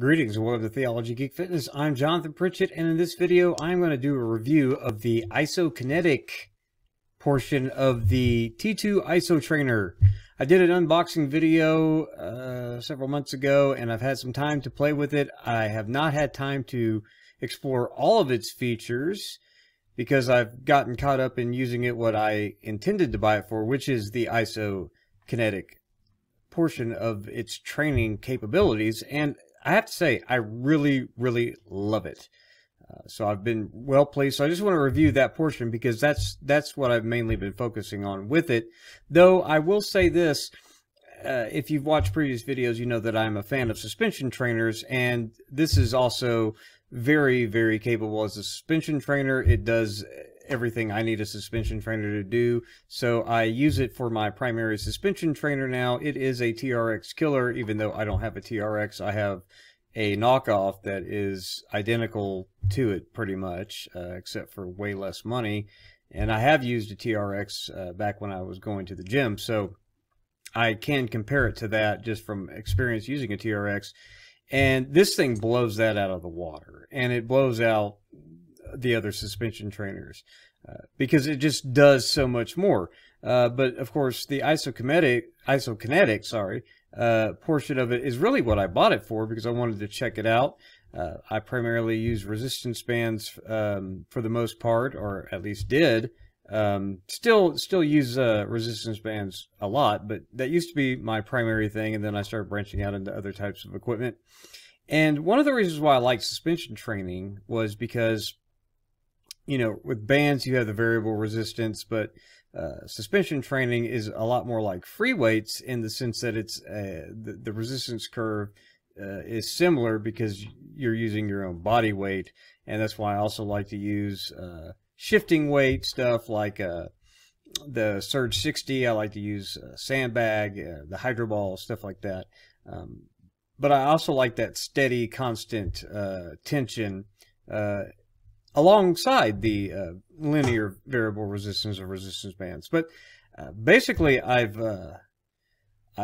Greetings and welcome to Theology, Geek, Fitness. I'm Jonathan Pritchett, and in this video I'm going to do a review of the isokinetic portion of the T2 ISO trainer. I did an unboxing video several months ago, and I've had some time to play with it. I have not had time to explore all of its features because I've gotten caught up in using it what I intended to buy it for, which is the isokinetic portion of its training capabilities. And I have to say, I really love it. So I've been well pleased. So I just want to review that portion because that's what I've mainly been focusing on with it. Though I will say this, if you've watched previous videos, you know that I'm a fan of suspension trainers, and this is also very capable as a suspension trainer. It does everything I need a suspension trainer to do. So I use it for my primary suspension trainer now. It is a Trx Killer, even though I don't have a TRX. I have a knockoff that is identical to it pretty much, except for way less money. And I have used a TRX back when I was going to the gym, so I can compare it to that just from experience using a TRX. And this thing blows that out of the water, and it blows out the other suspension trainers because it just does so much more. But of course, the isokinetic portion of it is really what I bought it for, because I wanted to check it out. I primarily use resistance bands for the most part, or at least did. Still use resistance bands a lot, but that used to be my primary thing, and then I started branching out into other types of equipment. And one of the reasons why I like suspension training was because, you know, with bands you have the variable resistance, but suspension training is a lot more like free weights in the sense that it's the resistance curve is similar because you're using your own body weight. And that's why I also like to use shifting weight stuff like the Surge 60. I like to use sandbag, the hydro ball, stuff like that. But I also like that steady, constant tension alongside the linear variable resistance or resistance bands. But basically, I've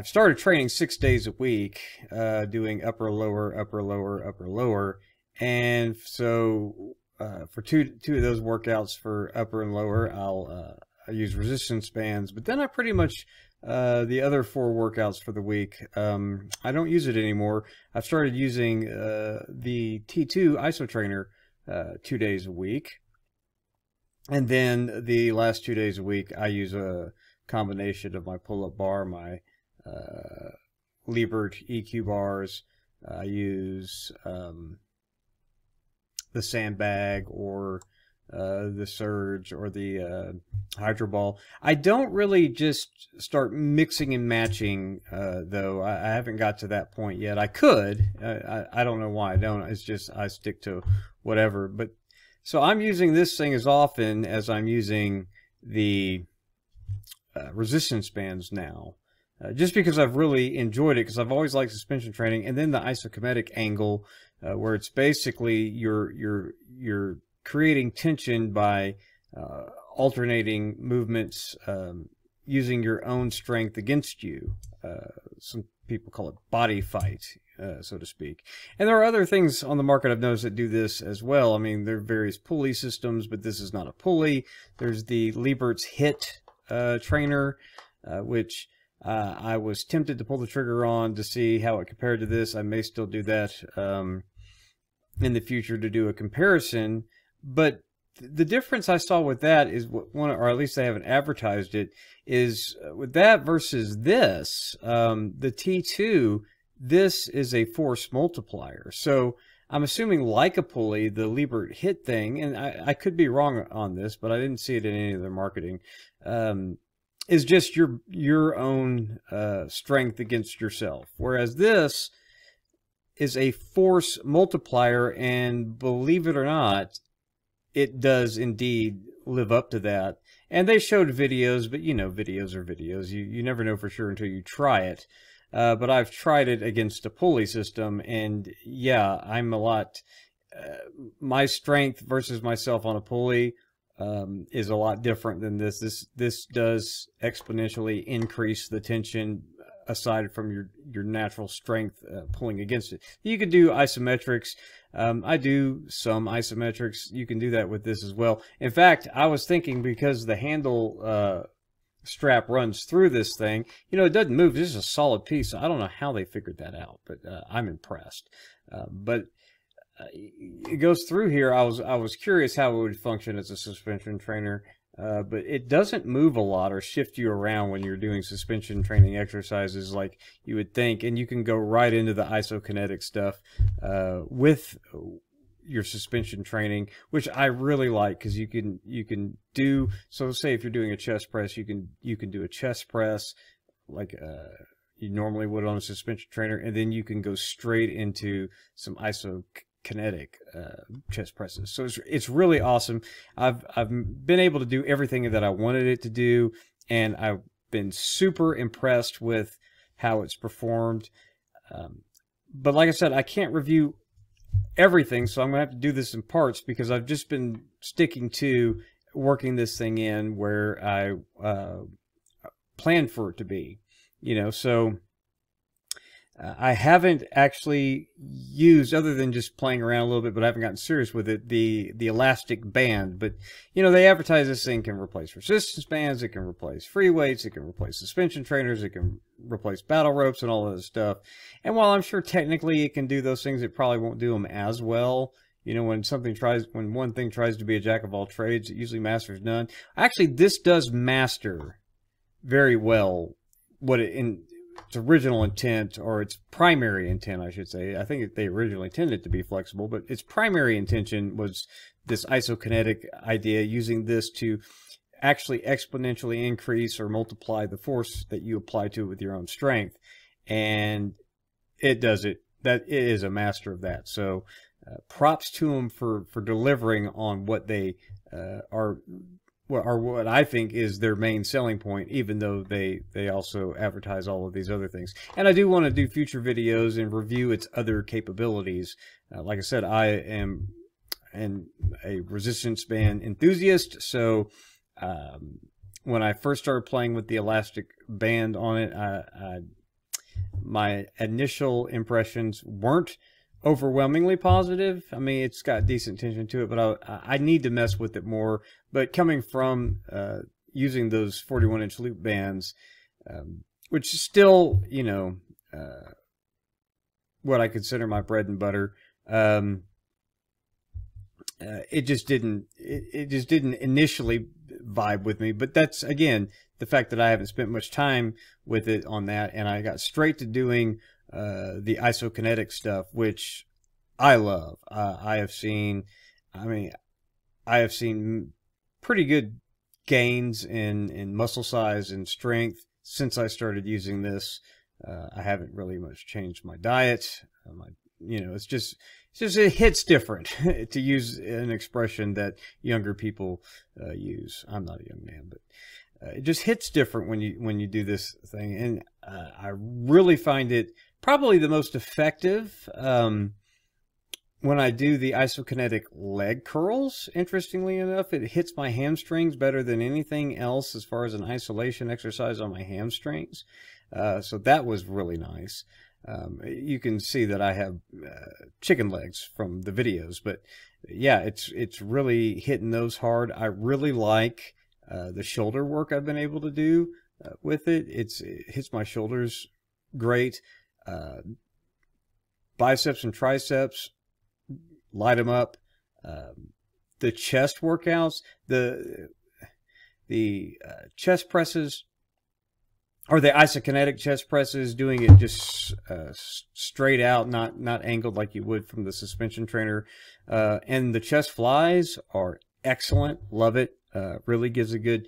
started training 6 days a week, doing upper, lower, upper, lower, upper, lower. And so for two of those workouts for upper and lower, I use resistance bands. But then I pretty much the other 4 workouts for the week, I don't use it anymore. I've started using the T2 ISO trainer 2 days a week, and then the last 2 days a week I use a combination of my pull-up bar, my Liebert EQ bars. I use the sandbag or the Surge or the hydro ball. I don't really just start mixing and matching though. I haven't got to that point yet. I could. I don't know why I don't. It's just I stick to whatever. But so I'm using this thing as often as I'm using the resistance bands now, just because I've really enjoyed it, because I've always liked suspension training. And then the isokinetic angle, where it's basically you're creating tension by alternating movements, using your own strength against you. Some people call it body fight, so to speak. And there are other things on the market I've noticed that do this as well. I mean, there are various pulley systems, but this is not a pulley. There's the Liebert's HIT trainer, which I was tempted to pull the trigger on to see how it compared to this. I may still do that in the future to do a comparison. But the difference I saw with that is or at least they haven't advertised it, is with that versus this, the T2, this is a force multiplier. So I'm assuming, like a pulley, the Liebert HIT thing, and I could be wrong on this, but I didn't see it in any of their marketing, is just your own strength against yourself. Whereas this is a force multiplier, and believe it or not, it does indeed live up to that. And they showed videos, but you know, videos are videos. You never know for sure until you try it. But I've tried it against a pulley system, and yeah, I'm a lot... my strength versus myself on a pulley is a lot different than this. This does exponentially increase the tension aside from your natural strength pulling against it. You could do isometrics. I do some isometrics. You can do that with this as well. In fact, I was thinking, because the handle strap runs through this thing, you know, it doesn't move. This is a solid piece. I don't know how they figured that out, but I'm impressed. But it goes through here. I was curious how it would function as a suspension trainer. But it doesn't move a lot or shift you around when you're doing suspension training exercises like you would think. And you can go right into the isokinetic stuff with your suspension training, which I really like, because you can do, so say if you're doing a chest press, you can do a chest press like you normally would on a suspension trainer, and then you can go straight into some isokinetic chest presses. So it's really awesome. I've been able to do everything that I wanted it to do, and I've been super impressed with how it's performed. But like I said, I can't review everything, so I'm gonna have to do this in parts, because I've just been sticking to working this thing in where I planned for it to be, you know. So I haven't actually used, other than just playing around a little bit, but I haven't gotten serious with it, the elastic band. But, you know, they advertise this thing can replace resistance bands, it can replace free weights, it can replace suspension trainers, it can replace battle ropes and all of this stuff. And while I'm sure technically it can do those things, it probably won't do them as well. You know, when one thing tries to be a jack of all trades, it usually masters none. Actually, this does master very well what its original intent, or its primary intent, I should say. I think they originally intended it to be flexible, but its primary intention was this isokinetic idea, using this to actually exponentially increase or multiply the force that you apply to it with your own strength. And it does it. That it is a master of that. So props to them for delivering on what they are what I think is their main selling point, even though they also advertise all of these other things. And I do want to do future videos and review its other capabilities. Like I said, I am a resistance band enthusiast, so when I first started playing with the elastic band on it, my initial impressions weren't overwhelmingly positive. I mean, it's got decent tension to it, but I need to mess with it more. But coming from using those 41-inch loop bands, which is still, you know, what I consider my bread and butter, it just didn't initially vibe with me. But that's, again, the fact that I haven't spent much time with it on that, and I got straight to doing the isokinetic stuff, which I love. I have seen pretty good gains in muscle size and strength since I started using this. I haven't really much changed my diet. You know, it's just it hits different to use an expression that younger people use. I'm not a young man, but it just hits different when you do this thing, and I really find it probably the most effective when I do the isokinetic leg curls. Interestingly enough, it hits my hamstrings better than anything else as far as an isolation exercise on my hamstrings. So that was really nice. You can see that I have chicken legs from the videos, but yeah, it's really hitting those hard. I really like the shoulder work I've been able to do with it. It hits my shoulders great. Biceps and triceps, light them up. The chest workouts, the chest presses, or the isokinetic chest presses, doing it just straight out, not angled like you would from the suspension trainer. And the chest flies are excellent. Love it. Really gives a good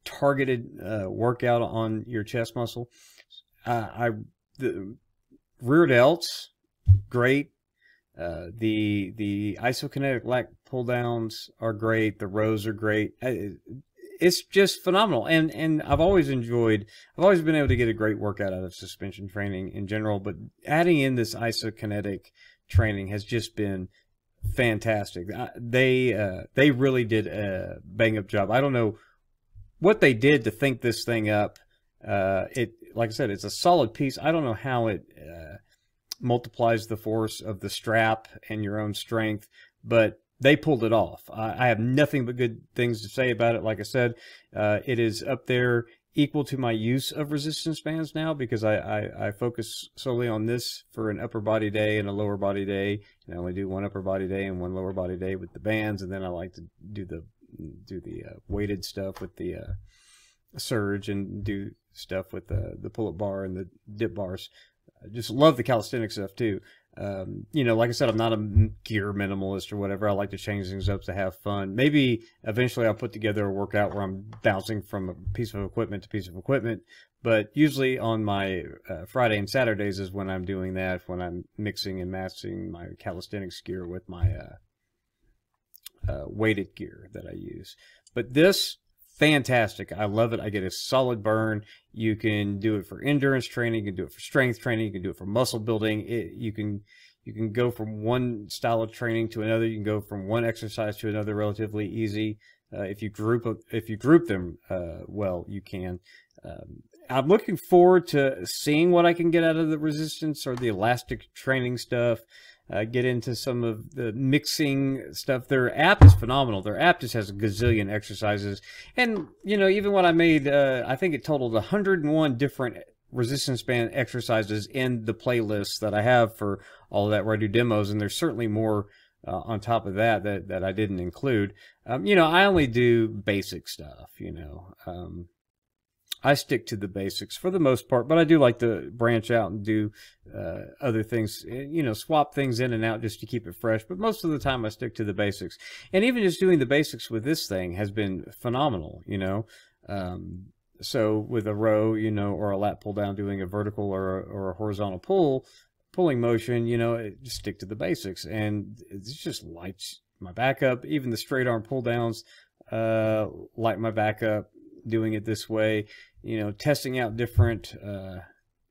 targeted workout on your chest muscle. The rear delts, great. The isokinetic lat pull downs are great. The rows are great. It's just phenomenal. And I've always been able to get a great workout out of suspension training in general, but adding in this isokinetic training has just been fantastic. They really did a bang up job. I don't know what they did to think this thing up. like I said, it's a solid piece. I don't know how it multiplies the force of the strap and your own strength, but they pulled it off. I have nothing but good things to say about it. Like I said, it is up there equal to my use of resistance bands now, because I focus solely on this for an upper body day and a lower body day, and I only do one upper body day and one lower body day with the bands, and then I like to do the weighted stuff with the surge, and do stuff with the pull-up bar and the dip bars. I just love the calisthenics stuff too. You know, like I said, I'm not a gear minimalist or whatever. I like to change things up to have fun. Maybe eventually I'll put together a workout where I'm bouncing from a piece of equipment to piece of equipment. But usually on my Friday and Saturdays is when I'm doing that, when I'm mixing and matching my calisthenics gear with my weighted gear that I use. But this, fantastic. I love it. I get a solid burn. You can do it for endurance training. You can do it for strength training. You can do it for muscle building. You can go from one style of training to another. You can go from one exercise to another relatively easy. If you group them well, you can. I'm looking forward to seeing what I can get out of the resistance or the elastic training stuff. Get into some of the mixing stuff. Their app is phenomenal. Their app just has a gazillion exercises. And, you know, even when I made, I think it totaled 101 different resistance band exercises in the playlist that I have for all of that, where I do demos. And there's certainly more on top of that I didn't include. You know, I only do basic stuff, you know. I stick to the basics for the most part, but I do like to branch out and do other things, you know, swap things in and out just to keep it fresh. But most of the time I stick to the basics. And even just doing the basics with this thing has been phenomenal, you know. So with a row, you know, or a lat pull down, doing a vertical or a horizontal pulling motion, you know, just stick to the basics. And it just lights my back up. Even the straight arm pull downs light my back up. Doing it this way, you know, testing out different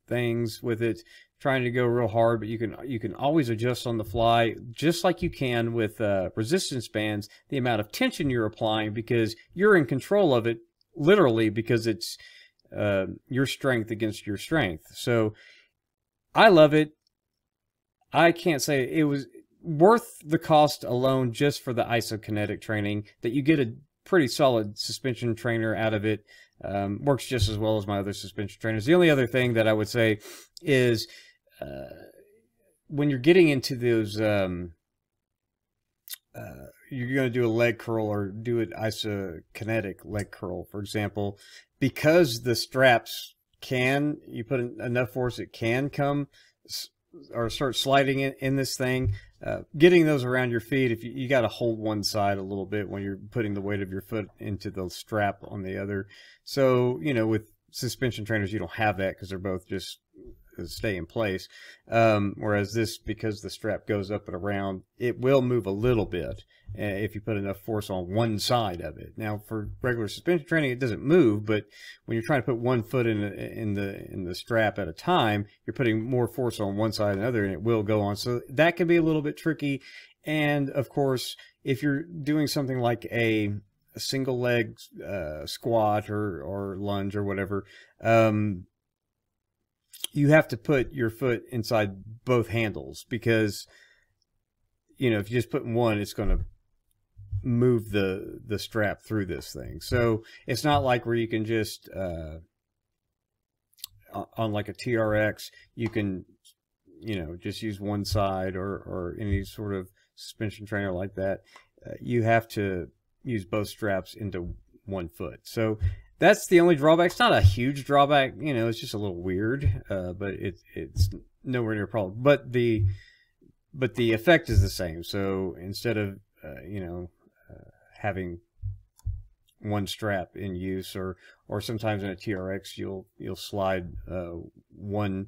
things with it, trying to go real hard, but you can always adjust on the fly, just like you can with resistance bands, the amount of tension you're applying, because you're in control of it, literally, because it's your strength against your strength. So I love it. I can't say it was worth the cost alone just for the isokinetic training, that you get a pretty solid suspension trainer out of it. Works just as well as my other suspension trainers. The only other thing that I would say is when you're getting into those, you're going to do a leg curl or do an isokinetic leg curl, for example, because the straps you put enough force, it can come or start sliding in this thing. Getting those around your feet, if you got to hold one side a little bit when you're putting the weight of your foot into the strap on the other. So, you know, with suspension trainers, you don't have that because they're both just stay in place. Whereas this, because the strap goes up and around, it will move a little bit if you put enough force on one side of it. Now, for regular suspension training, it doesn't move, but when you're trying to put one foot in the strap at a time, you're putting more force on one side than the other, and it will go on. So that can be a little bit tricky. And of course, if you're doing something like a single leg squat or lunge or whatever, you have to put your foot inside both handles, because, you know, if you just put in one, it's going to move the strap through this thing. So it's not like where you can just on like a TRX, you can, you know, just use one side, or any sort of suspension trainer like that. You have to use both straps into one foot. So that's the only drawback. It's not a huge drawback, you know, it's just a little weird, but it's nowhere near a problem. But the effect is the same. So instead of you know, having one strap in use, or sometimes in a TRX you'll slide one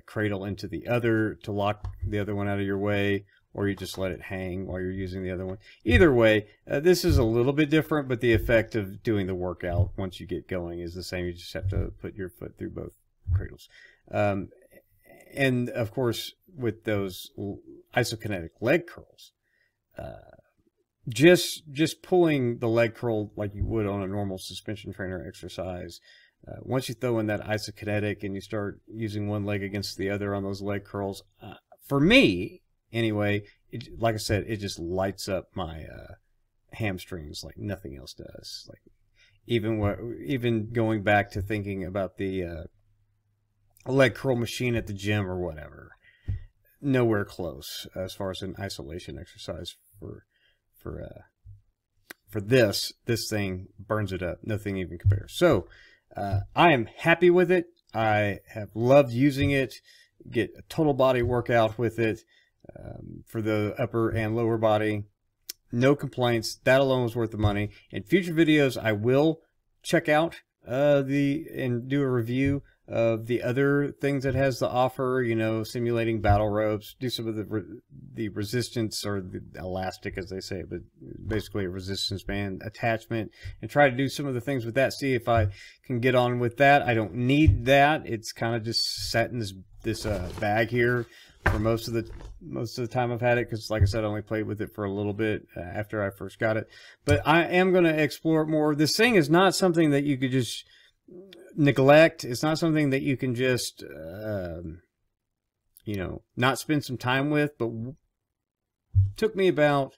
cradle into the other to lock the other one out of your way, or you just let it hang while you're using the other one. Either way, this is a little bit different, but the effect of doing the workout once you get going is the same. You just have to put your foot through both cradles. And of course, with those isokinetic leg curls, just pulling the leg curl like you would on a normal suspension trainer exercise, once you throw in that isokinetic and you start using one leg against the other on those leg curls, for me anyway, like I said, it just lights up my hamstrings like nothing else does. Like even going back to thinking about the leg curl machine at the gym or whatever, nowhere close as far as an isolation exercise for this thing burns it up. Nothing even compares. So I am happy with it. I have loved using it. Get a total body workout with it for the upper and lower body. No complaints. That alone was worth the money. In future videos, I will check out and do a review of the other things it has to offer, you know, simulating battle ropes, do some of the resistance, or the elastic as they say, but basically a resistance band attachment, and try to do some of the things with that, see if I can get on with that. I don't need that. It's kind of just sat in this bag here for most of the time I've had it, because like I said, I only played with it for a little bit after I first got it. But I am going to explore it more. This thing is not something that you could just neglect. It's not something that you can just you know, not spend some time with. But took me about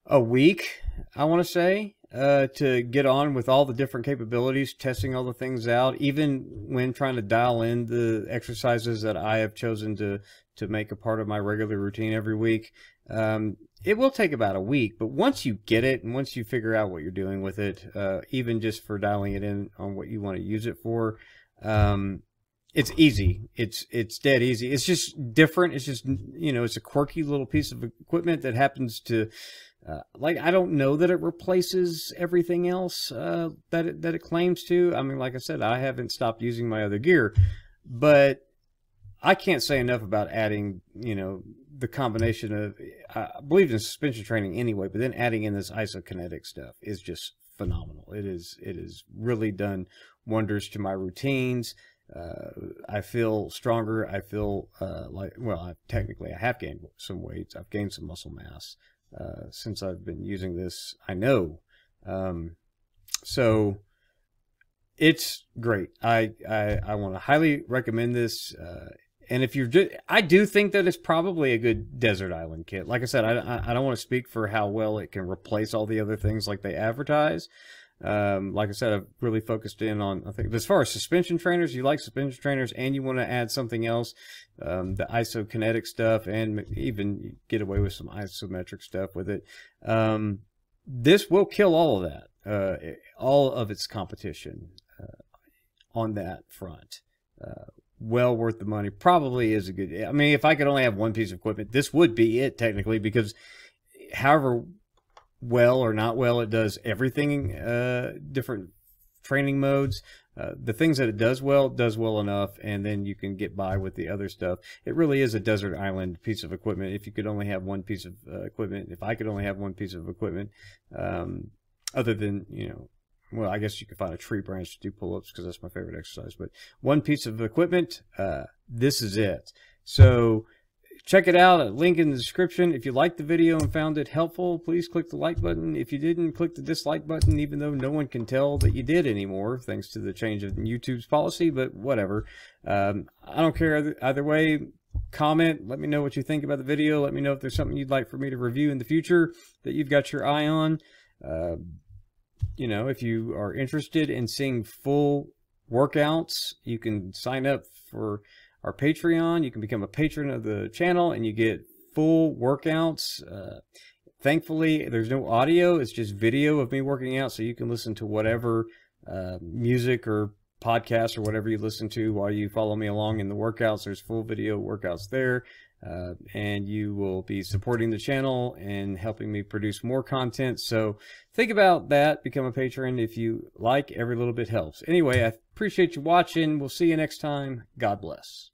a week, I want to say, to get on with all the different capabilities, testing all the things out, even when trying to dial in the exercises that I have chosen to make a part of my regular routine every week. It will take about a week, but once you get it and once you figure out what you're doing with it, even just for dialing it in on what you want to use it for, it's easy. It's dead easy. It's just different. It's just, you know, it's a quirky little piece of equipment that happens to, like, I don't know that it replaces everything else that it claims to. I mean, like I said, I haven't stopped using my other gear, but I can't say enough about adding, you know, the combination of, I believed in suspension training anyway, but then adding in this isokinetic stuff is just phenomenal. It is really done wonders to my routines. I feel stronger. I feel like, well, technically I have gained some weight. I've gained some muscle mass since I've been using this, I know. So it's great. I want to highly recommend this. And if you're just, I do think that it's probably a good desert island kit. Like I said, I don't want to speak for how well it can replace all the other things like they advertise. Like I said, I've really focused in on, I think, as far as suspension trainers, you like suspension trainers and you want to add something else, the isokinetic stuff, and even get away with some isometric stuff with it. This will kill all of that, all of its competition on that front. Well worth the money. Probably is a good, I mean, if I could only have one piece of equipment, this would be it technically, because however well or not well it does everything, different training modes, the things that it does well enough, and then you can get by with the other stuff. It really is a desert island piece of equipment. If you could only have one piece of equipment, if I could only have one piece of equipment, other than, you know, well, I guess you could find a tree branch to do pull-ups, because that's my favorite exercise. But one piece of equipment, this is it. So check it out. A link in the description. If you liked the video and found it helpful, please click the like button. If you didn't, click the dislike button, even though no one can tell that you did anymore, thanks to the change of YouTube's policy. But whatever. I don't care either way. Comment. Let me know what you think about the video. Let me know if there's something you'd like for me to review in the future that you've got your eye on. You know, if you are interested in seeing full workouts, you can sign up for our Patreon. You can become a patron of the channel and you get full workouts. Thankfully, there's no audio. It's just video of me working out, so you can listen to whatever music or podcast or whatever you listen to while you follow me along in the workouts. There's full video workouts there. And you will be supporting the channel and helping me produce more content. So think about that. Become a patron if you like. Every little bit helps. Anyway, I appreciate you watching. We'll see you next time. God bless.